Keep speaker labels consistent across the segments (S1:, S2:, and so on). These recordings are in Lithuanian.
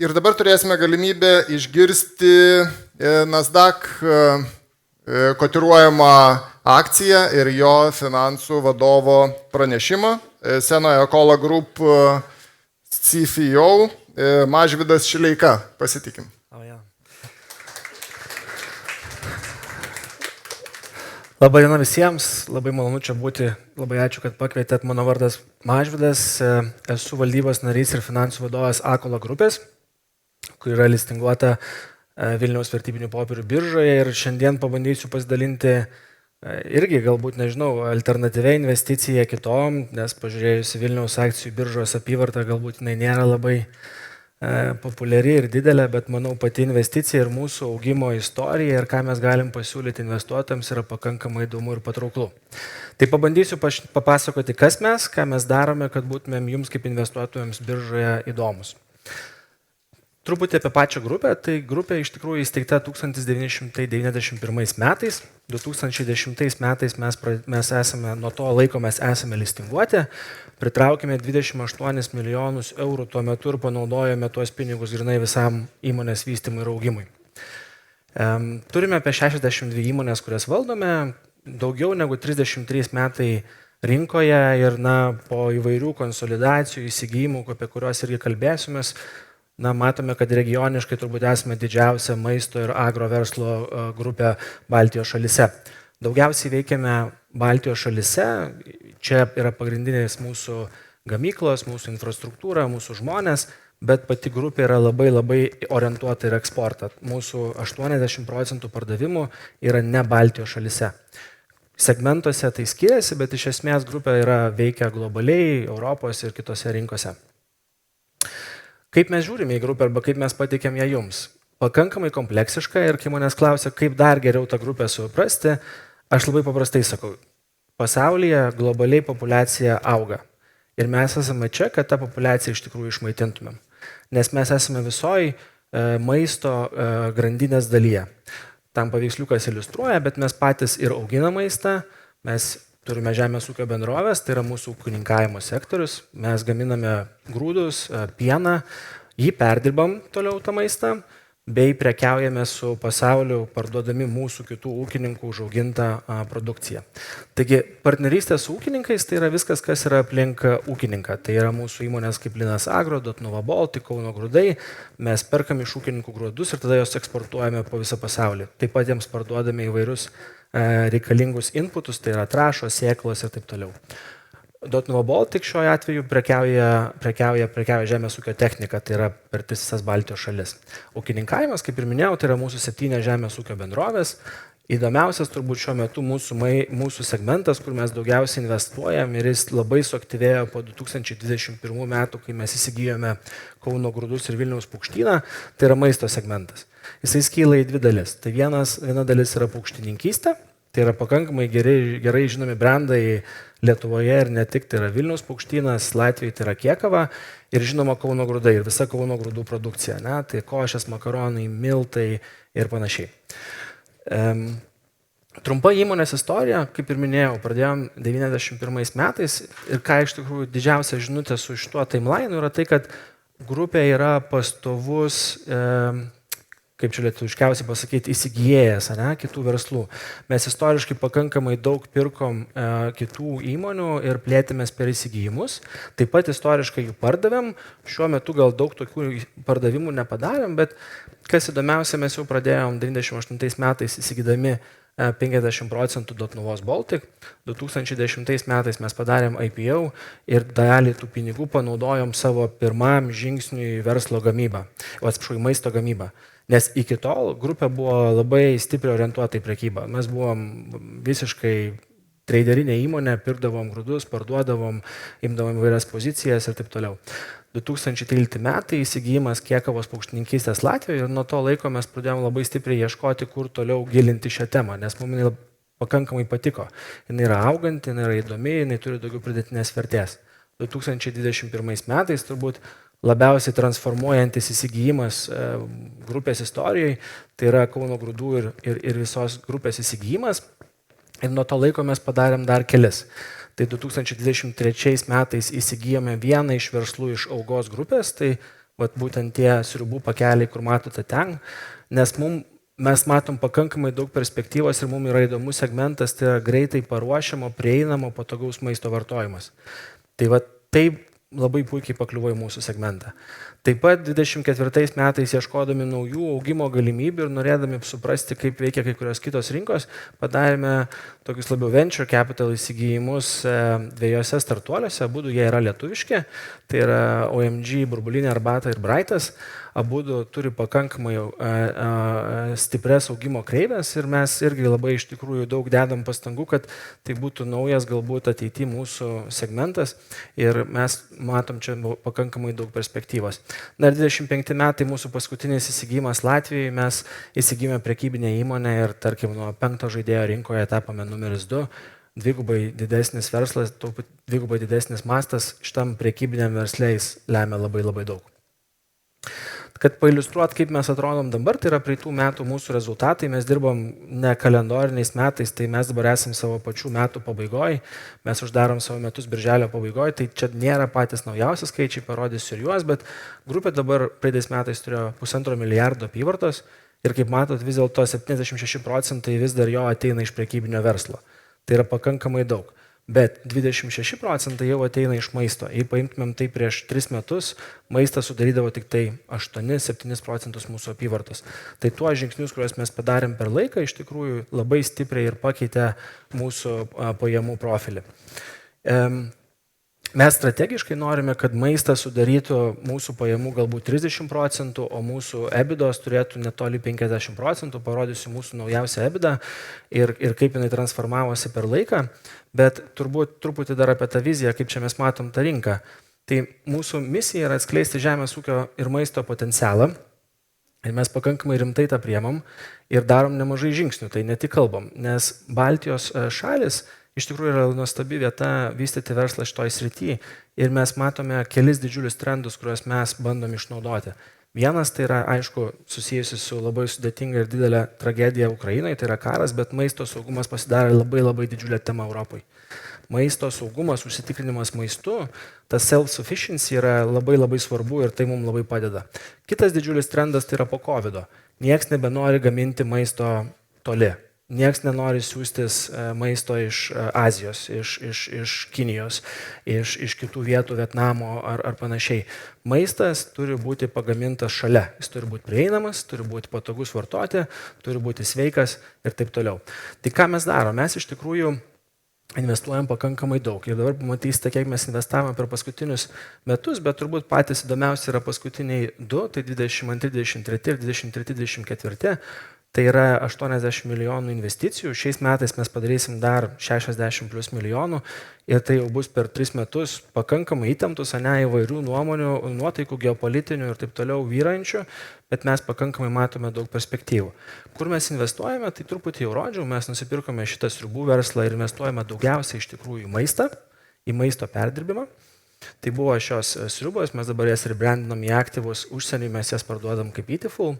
S1: Ir dabar turėsime galimybę išgirsti Nasdaq kotiruojamą akciją ir jo finansų vadovo pranešimą. Senoje Akola Group CFO Mažvydas Šileika. Pasitikim.
S2: Labai diena visiems, labai malonu čia būti, labai ačiū, kad pakvietėt. Mano vardas Mažvydas, esu valdybos narys ir finansų vadovas Akola grupės, kur yra listinguota Vilniaus vertybinių popierių biržoje ir šiandien pabandysiu pasidalinti irgi, galbūt, nežinau, alternatyvia investicija kitom, nes pažiūrėjus Vilniaus akcijų biržos apyvartą, galbūt jinai nėra labai populiari ir didelė, bet manau pati investicija ir mūsų augimo istorija ir ką mes galim pasiūlyti investuotojams yra pakankamai įdomu ir patrauklu. Tai pabandysiu papasakoti, kas mes, ką mes darome, kad būtumėm jums kaip investuotojams biržoje įdomus. Truputį apie pačią grupę. Tai grupė iš tikrųjų įsteigta 1991 metais. 2010 metais mes esame, nuo to laiko mes esame listinguoti. Pritraukėme 28 milijonus eurų tuo metu ir panaudojame tuos pinigus grynai visam įmonės vystymui ir augimui. Turime apie 62 įmonės, kurias valdome, daugiau negu 33 metai rinkoje ir po įvairių konsolidacijų, įsigijimų, apie kuriuos irgi kalbėsimės, matome, kad regioniškai turbūt esame didžiausia maisto ir agro verslo grupė Baltijos šalyse. Daugiausiai veikiame Baltijos šalyse, čia yra pagrindinės mūsų gamyklos, mūsų infrastruktūra, mūsų žmonės, bet pati grupė yra labai orientuota ir eksportą. Mūsų 80% pardavimų yra ne Baltijos šalyse. Segmentuose tai skiriasi, bet iš esmės grupė veikia globaliai, Europos ir kitose rinkose. Kaip mes žiūrime į grupę arba kaip mes pateikėm ją jums? Pakankamai kompleksiška ir kai manęs klausia, kaip dar geriau tą grupę suprasti, aš labai paprastai sakau, pasaulyje globaliai populiacija auga. Ir mes esame čia, kad tą populiaciją iš tikrųjų išmaitintumėm. Nes mes esame visoj maisto grandinės dalyje. Tam paveiksliukas iliustruoja, bet mes patys ir auginam maistą, mes turime žemės ūkio bendrovės, tai yra mūsų ūkininkavimo sektorius, mes gaminame grūdus, pieną, jį perdirbam toliau tą maistą, bei prekiaujame su pasauliu parduodami mūsų kitų ūkininkų užaugintą produkciją. Taigi partnerystė su ūkininkais tai yra viskas, kas yra aplink ūkininką. Tai yra mūsų įmonės kaip Linas Agro, Dotnuva Baltic, Kauno Grūdai, mes perkam iš ūkininkų grūdus ir tada jos eksportuojame po visą pasaulį. Taip pat jiems parduodame įvairius reikalingus inputus, tai yra trąšos, sėklos ir taip toliau. Dotnuva Baltic šiuo atveju prekiauja žemės ūkio technika, tai yra per visas Baltijos šalis. Ūkininkavimas, kaip ir minėjau, tai yra mūsų 7 žemės ūkio bendrovės. Įdomiausias turbūt šiuo metu mūsų segmentas, kur mes daugiausiai investuojam ir jis labai suaktyvėjo po 2021 metų, kai mes įsigijome Kauno Grūdus ir Vilniaus paukštyną, tai yra maisto segmentas. Jisai skyla į 2 dalis. Tai viena dalis yra paukštininkystė, tai yra pakankamai gerai žinomi brandai Lietuvoje ir ne tik, tai yra Vilniaus paukštynas, Latvijoje tai yra Kiekava ir žinoma Kauno Grūdai ir visa Kauno Grūdų produkcija, tai košės, makaronai, miltai ir panašiai. Trumpa įmonės istorija, kaip ir minėjau, pradėjom 91 metais ir ką iš tikrųjų didžiausia žinutė su šituo timeline yra tai, kad grupė yra pastovus, kaip čia lietuviškiausiai pasakyti, įsigijėjas kitų verslų. Mes istoriškai pakankamai daug pirkom kitų įmonių ir plėtėmės per įsigijimus. Taip pat istoriškai jų pardavėm. Šiuo metu gal daug tokių pardavimų nepadarėm, bet kas įdomiausia, mes jau pradėjom 98 metais įsigydami 50% Dotnuvos Baltic. 2010 metais mes padarėm IPO ir dalį tų pinigų panaudojom savo pirmam žingsniui verslo gamybą, maisto gamybą. Nes iki tol grupė buvo labai stipriai orientuota į prekybą. Mes buvom visiškai traderinė įmonė, pirkdavom grūdus, parduodavom, imdavom įvairias pozicijas ir taip toliau. 2013 metai įsigijimas Kiekavos paukštininkystės Latvijoje ir nuo to laiko mes pradėjom labai stipriai ieškoti, kur toliau gilinti šią temą, nes mums pakankamai patiko. Jis yra auganti, jis yra įdomi, jis turi daugiau pridėtinės vertės. 2021 metais turbūt labiausiai transformuojantis įsigijimas grupės istorijoje, tai yra Kauno Grūdų ir visos grupės įsigijimas. Ir nuo to laiko mes padarėm dar kelis. Tai 2023 metais įsigijome vieną iš verslų iš Augos grupės, tai vat būtent tie sriubų pakeliai, kur matote ten, nes mes matom pakankamai daug perspektyvos ir mums yra įdomus segmentas, tai yra greitai paruošiamo, prieinamo, patogaus maisto vartojimas. Tai vat taip labai puikiai pakliuvo į mūsų segmentą. Taip pat 24 metais ieškodami naujų augimo galimybių ir norėdami suprasti, kaip veikia kai kurios kitos rinkos, padarėme tokius labiau venture capital įsigijimus dviejose startuoliuose, abudu jie yra lietuviški, tai yra OMG, Burbulinė arbata ir Brightas. Abudu turi pakankamai stipres augimo kreivės ir mes irgi labai iš tikrųjų daug dedam pastangų, kad tai būtų naujas galbūt ateityje mūsų segmentas ir mes matom čia pakankamai daug perspektyvos. Dar 25 metai mūsų paskutinis įsigijimas Latvijoje, mes įsigijome prekybinę įmonę ir tarkim nuo 5 žaidėjo rinkoje tapome numeris 2. Dvigubai didesnis verslas, dvigubai didesnis mastas šitam prekybiniam versliais lemia labai labai daug. Kad pailiustruot, kaip mes atrodom dabar, tai yra praeitų metų mūsų rezultatai, mes dirbam ne kalendoriniais metais, tai mes dabar esam savo pačių metų pabaigoje, mes uždarom savo metus birželio pabaigoje, tai čia nėra patys naujausi skaičiai, parodysiu ir juos, bet grupė dabar praeitais metais turėjo 1,5 milijardo apyvartos ir kaip matot, vis dėlto 76% vis dar jo ateina iš prekybinio verslo. Tai yra pakankamai daug. Bet 26% jau ateina iš maisto. Jei paimtumėm tai prieš 3 metus, maistas sudarydavo tik tai 8-7% mūsų apyvartos. Tai tuos žingsnius, kuriuos mes padarėm per laiką, iš tikrųjų labai stipriai ir pakeitė mūsų pajamų profilį. Mes strategiškai norime, kad maistas sudarytų mūsų pajamų galbūt 30%, o mūsų EBITDAs turėtų netoli 50%. Parodysiu mūsų naujausią EBITDA ir kaip jinai transformavosi per laiką. Bet turbūt truputį dar apie tą viziją, kaip čia mes matom tą rinką. Tai mūsų misija yra atskleisti žemės ūkio ir maisto potencialą. Ir mes pakankamai rimtai tą priemam ir darom nemažai žingsnių, tai ne tik kalbam. Nes Baltijos šalis iš tikrųjų yra nuostabi vieta vystyti verslą šitoj srity ir mes matome kelis didžiulius trendus, kuriuos mes bandom išnaudoti. Vienas tai yra, aišku, susijusi su labai sudėtinga ir didelė tragedija Ukrainoje, tai yra karas, bet maisto saugumas pasidarė labai didžiulė tema Europai. Maisto saugumas, užsitikrinimas maistu, tas self-sufficiency yra labai svarbu ir tai mums labai padeda. Kitas didžiulis trendas tai yra po COVID-o. Niekas nebenori gaminti maisto toli. Niekas nenori siūstis maisto iš Azijos, iš Kinijos, iš kitų vietų, Vietnamo ar panašiai. Maistas turi būti pagamintas šalia. Jis turi būti prieinamas, turi būti patogus vartoti, turi būti sveikas ir taip toliau. Tai ką mes darom? Mes iš tikrųjų investuojam pakankamai daug. Ir dabar pamatysite, kiek mes investavome per paskutinius metus, bet turbūt patys įdomiausi yra paskutiniai 2, tai 22-23 ir 23-24. Tai yra 80 milijonų investicijų. Šiais metais mes padarysim dar 60 plus milijonų ir tai jau bus per 3 metus pakankamai įtemptus, įvairių nuomonių, nuotaikų, geopolitinių ir taip toliau vyrančių, bet mes pakankamai matome daug perspektyvų. Kur mes investuojame, tai truputį jau rodžiau, mes nusipirkome šitą sriubų verslą ir investuojame daugiausiai iš tikrųjų į maistą, į maisto perdirbimą. Tai buvo šios sriubos, mes dabar jas rebrandinam į aktyvus, užsienį mes jas parduodam kaip Eatiful.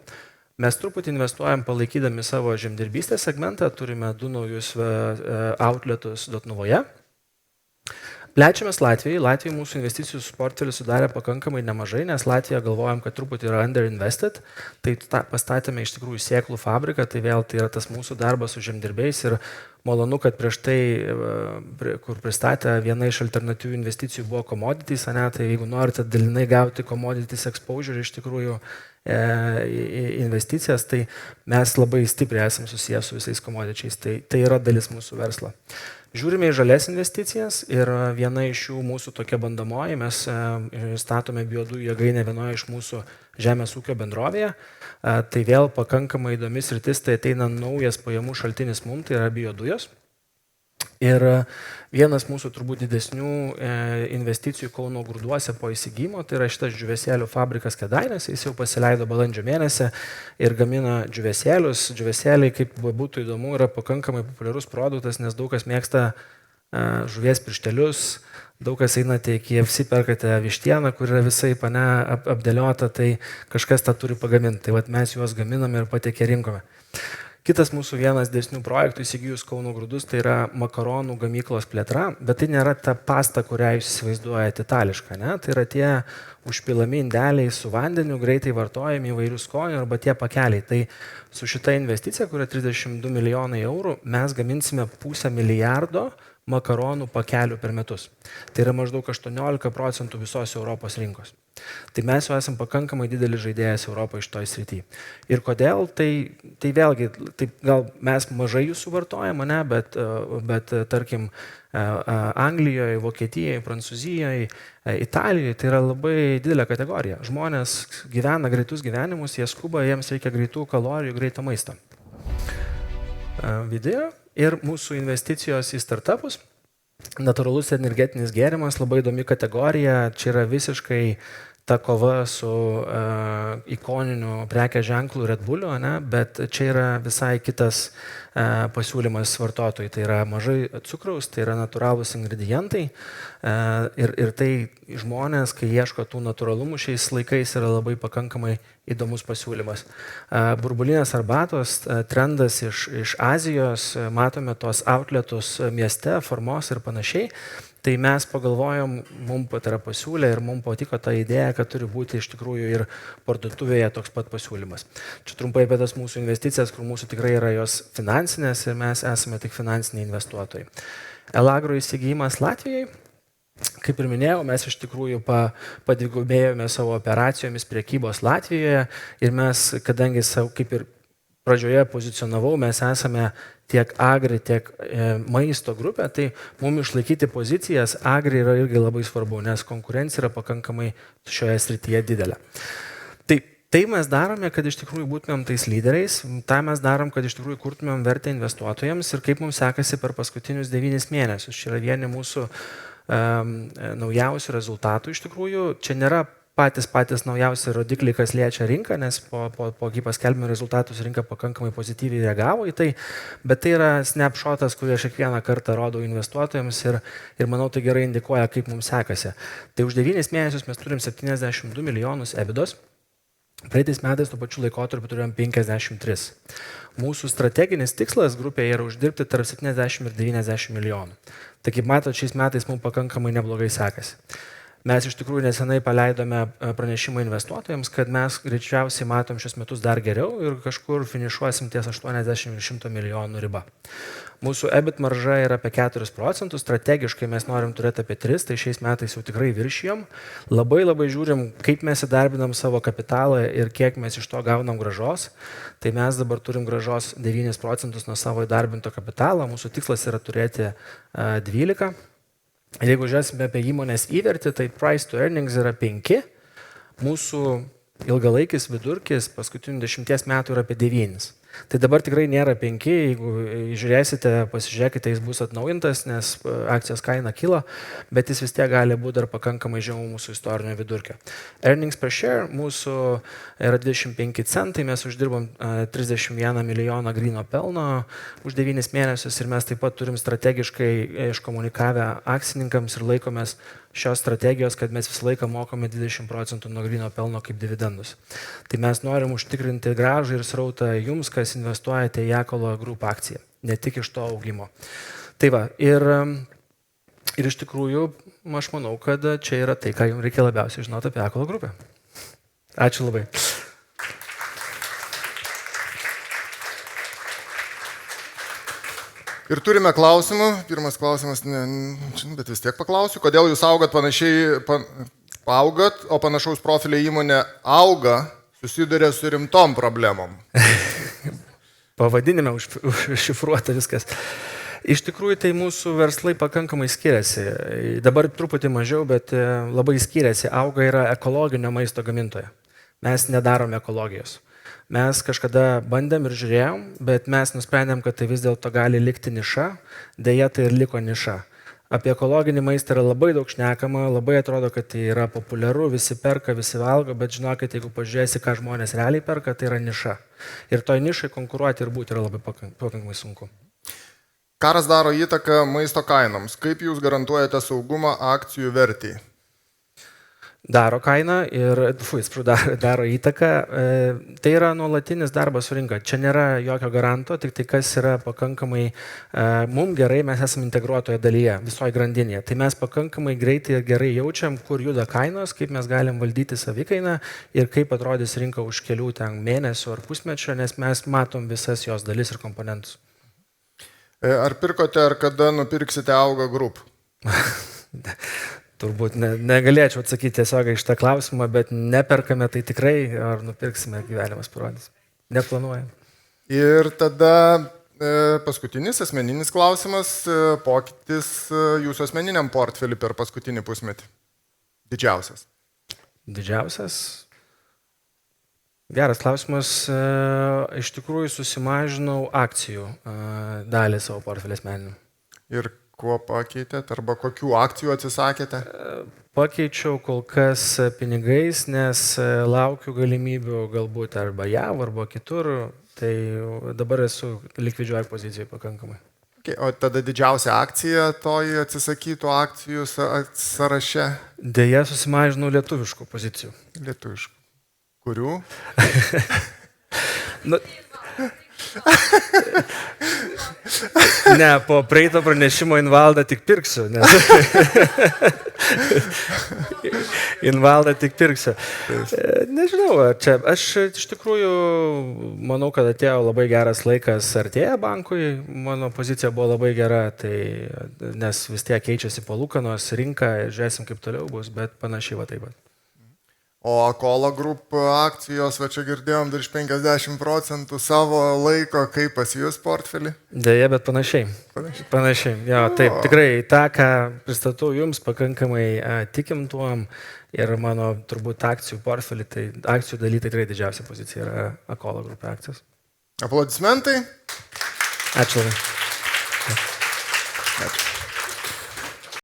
S2: Mes truputį investuojam palaikydami savo žemdirbystės segmentą, turime 2 naujus outletus Dotnuvoje. Plečiamės Latvijai. Latvijai mūsų investicijų portfelį sudarė pakankamai nemažai, nes Latvija galvojam, kad truputį yra underinvested. Tai pastatėme iš tikrųjų sėklų fabriką, tai vėl tai yra tas mūsų darbas su žemdirbiais ir malonu, kad prieš tai, kur pristatė viena iš alternatyvių investicijų buvo commodities, tai jeigu norite dalinai gauti commodities exposure iš tikrųjų investicijas, tai mes labai stipriai esam susijęs su visais commodities, tai yra dalis mūsų verslo. Žiūrime į žalias investicijas ir viena iš jų mūsų tokia bandomoji, mes statome biodujų jėgainę vienoje iš mūsų žemės ūkio bendrovėje. Tai vėl pakankamai įdomis sritis, tai ateina naujas pajamų šaltinis mums, tai yra biodujos. Ir vienas mūsų turbūt didesnių investicijų Kauno Grūduose po įsigijimo, tai yra šitas džiūvėsėlių fabrikas Kėdainiuose, jis jau pasileido balandžio mėnesį ir gamina džiūvėsėlius. Džiūvėsėliai, kaip būtų įdomu, yra pakankamai populiarus produktas, nes daug kas mėgsta žuvies pirštelius, daug kas einate į KFC, perkate vištieną, kur yra visai apdėliota, tai kažkas tą turi pagaminti. Tai vat mes juos gaminame ir patiekia rinkome. Kitas mūsų vienas didesnių projektų įsigijus Kauno Grūdus, tai yra makaronų gamyklos plėtra, bet tai nėra ta pasta, kurią jūs įsivaizduojate itališką, ne? Tai yra tie užpilami indeliai su vandeniu, greitai vartojami įvairių skonių arba tie pakeliai. Tai su šita investicija, kuria 32 milijonai eurų, mes gaminsime 500 milijardo makaronų pakelių per metus. Tai yra maždaug 18% visos Europos rinkos. Tai mes jau esam pakankamai didelis žaidėjas Europoje iš toj srityje. Ir kodėl? Tai vėlgi, gal mes mažai jų suvartojame, ne, bet tarkim Anglijoje, Vokietijoje, Prancūzijoje, Italijoje tai yra labai didelė kategorija. Žmonės gyvena greitus gyvenimus, jie skuba, jiems reikia greitų kalorijų, greito maisto. Video ir mūsų investicijos į startupus. Natūralus energetinis gėrimas, labai įdomi kategorija, čia yra visiškai ta kova su ikoniniu prekės ženklu Red Bullu, ne? Bet čia yra visai kitas pasiūlymas vartotojai. Tai yra mažai cukraus, tai yra natūralūs ingredientai ir tai žmonės, kai ieško tų natūralumų šiais laikais, yra labai pakankamai įdomus pasiūlymas. Burbulinės arbatos trendas iš Azijos, matome tos outletus mieste, Formos ir panašiai. Tai mes pagalvojom, mums tai yra pasiūlė ir mums patiko ta idėja, kad turi būti iš tikrųjų ir parduotuvėje toks pat pasiūlymas. Čia trumpai apie tas mūsų investicijas, kur mūsų tikrai yra jos finansinės ir mes esame tik finansiniai investuotojai. Elagro įsigijimas Latvijai. Kaip ir minėjau, mes iš tikrųjų padvigubėjome savo operacijomis priekybos Latvijoje ir mes, kadangi kaip ir pradžioje pozicionavau, mes esame tiek agri, tiek maisto grupė, tai mums išlaikyti pozicijas agri yra irgi labai svarbu, nes konkurencija yra pakankamai šioje srityje didelė. Tai mes darome, kad iš tikrųjų būtumėm tais lyderiais, tą mes darom, kad iš tikrųjų kurtumėm vertę investuotojams ir kaip mums sekasi per paskutinius 9 mėnesius. Čia yra vieni mūsų naujausių rezultatų iš tikrųjų. Čia nėra patys naujausi rodikliai, kas liečia rinką, nes po kai paskelbėme rezultatus rinka pakankamai pozityviai reagavo į tai, bet tai yra snapshotas, kurį aš kiekvieną kartą rodau investuotojams ir manau tai gerai indikuoja, kaip mums sekasi. Tai už 9 mėnesius mes turim 72 milijonus EBITDOS, praeitais metais tuo pačiu laikotarpiu turėjom 53. Mūsų strateginis tikslas grupėje yra uždirbti tarp 70 ir 90 milijonų. Tai kaip matot, šiais metais mums pakankamai neblogai sekasi. Mes iš tikrųjų nesenai paleidome pranešimą investuotojams, kad mes greičiausiai matom šios metus dar geriau ir kažkur finišuosim ties 80 ir 100 milijonų riba. Mūsų EBIT marža yra apie 4%, strategiškai mes norim turėti apie 3%, tai šiais metais jau tikrai viršijom. Labai žiūrim, kaip mes įdarbinam savo kapitalą ir kiek mes iš to gaunam gražos. Tai mes dabar turim gražos 9% nuo savo įdarbinto kapitalo, mūsų tikslas yra turėti 12%. Jeigu žiūrėsime apie įmonės įvertį, tai price to earnings yra 5, mūsų ilgalaikis vidurkis paskutinių 10 metų yra apie 9. Tai dabar tikrai nėra 5, jeigu žiūrėsite, pasižiūrėkite, jis bus atnaujintas, nes akcijos kaina kilo, bet jis vis tiek gali būti dar pakankamai žemiau mūsų istorinio vidurkio. Earnings per share mūsų yra 25 centai, mes uždirbom 31 milijoną gryno pelno už 9 mėnesius ir mes taip pat turim strategiškai iškomunikavę akcininkams ir laikomės šios strategijos, kad mes visą laiką mokame 20% nuo gryno pelno kaip dividendus. Tai mes norim užtikrinti grąžą ir srautą jums, kas investuojate į Akolo Group akciją, ne tik iš to augimo. Tai va, ir iš tikrųjų, aš manau, kad čia yra tai, ką jums reikia labiausiai žinoti apie Akolo grupę. Ačiū labai.
S1: Ir turime klausimų. Pirmas klausimas, bet vis tiek paklausiu, kodėl jūs augat panašiai, paaugat, o panašaus profilio įmonė auga, susiduria su rimtom problemom.
S2: Pavadinime užšifruota viskas. Iš tikrųjų, tai mūsų verslai pakankamai skiriasi. Dabar truputį mažiau, bet labai skiriasi. Auga yra ekologinio maisto gamintoja. Mes nedarom ekologijos. Mes kažkada bandėm ir žiūrėjom, bet mes nusprendėm, kad tai vis dėlto gali likti niša, dėja tai ir liko niša. Apie ekologinį maistą yra labai daug šnekama, labai atrodo, kad tai yra populiaru, visi perka, visi valgo, bet žinokit, jeigu pažiūrėsi, ką žmonės realiai perka, tai yra niša. Ir toj nišai konkuruoti ir būti yra labai pakankamai sunku.
S1: Karas daro įtaką maisto kainoms. Kaip jūs garantuojate saugumą akcijų vertei?
S2: daro kainą ir daro įtaką. Tai yra nuolatinis darbas su rinka. Čia nėra jokio garanto, tik tai kas yra pakankamai mums gerai, mes esame integruotoje dalyje, visoje grandinėje. Tai mes pakankamai greitai ir gerai jaučiam, kur juda kainos, kaip mes galim valdyti savikainą ir kaip atrodys rinka už kelių mėnesių ar pusmečio, nes mes matom visas jos dalis ir komponentus.
S1: Ar pirkote, ar kada nupirksite Auga Group?
S2: Turbūt negalėčiau atsakyti tiesiog iš tą klausimą, bet neperkame tai tikrai, ar nupirksime, gyvenimas parodys. Neplanuojam.
S1: Ir tada paskutinis asmeninis klausimas, pokytis jūsų asmeniniam portfelį per paskutinį pusmetį. Didžiausias.
S2: Didžiausias? Geras klausimas. Iš tikrųjų susimažinau akcijų dalį savo portfelį asmeninių.
S1: Ir kuo pakeitėt, arba kokių akcijų atsisakėte?
S2: Pakeičiau kol kas pinigais, nes laukiu galimybių galbūt arba JAV, arba kitur, tai dabar esu likvidžioje pozicijoje pakankamai.
S1: Okay, o tada didžiausia akcija toji atsisakytų akcijų sąraše?
S2: Deja, susimažinau lietuviškų pozicijų.
S1: Lietuviškų. Kurių?
S2: Ne, po praeito pranešimo Invaldą tik pirksiu. Invaldą tik pirksiu. Nežinau, čia aš iš tikrųjų manau, kad atėjo labai geras laikas artėja bankui. Mano pozicija buvo labai gera, nes vis tiek keičiasi palūkanos, rinka, žiūrėsim kaip toliau bus, bet panašiai va taip pat.
S1: O Akola Group akcijos, va čia girdėjom, virš 50% savo laiko, kaip pas jūs portfelį?
S2: Deja, bet panašiai. Panašiai. Jo, taip, tikrai tą, ką pristatau jums, pakankamai tikim tuom ir mano turbūt akcijų portfelį, tai akcijų daly tikrai didžiausia pozicija yra Akola Group akcijos.
S1: Aplodismentai.
S2: Ačiū labai.
S1: Ačiū.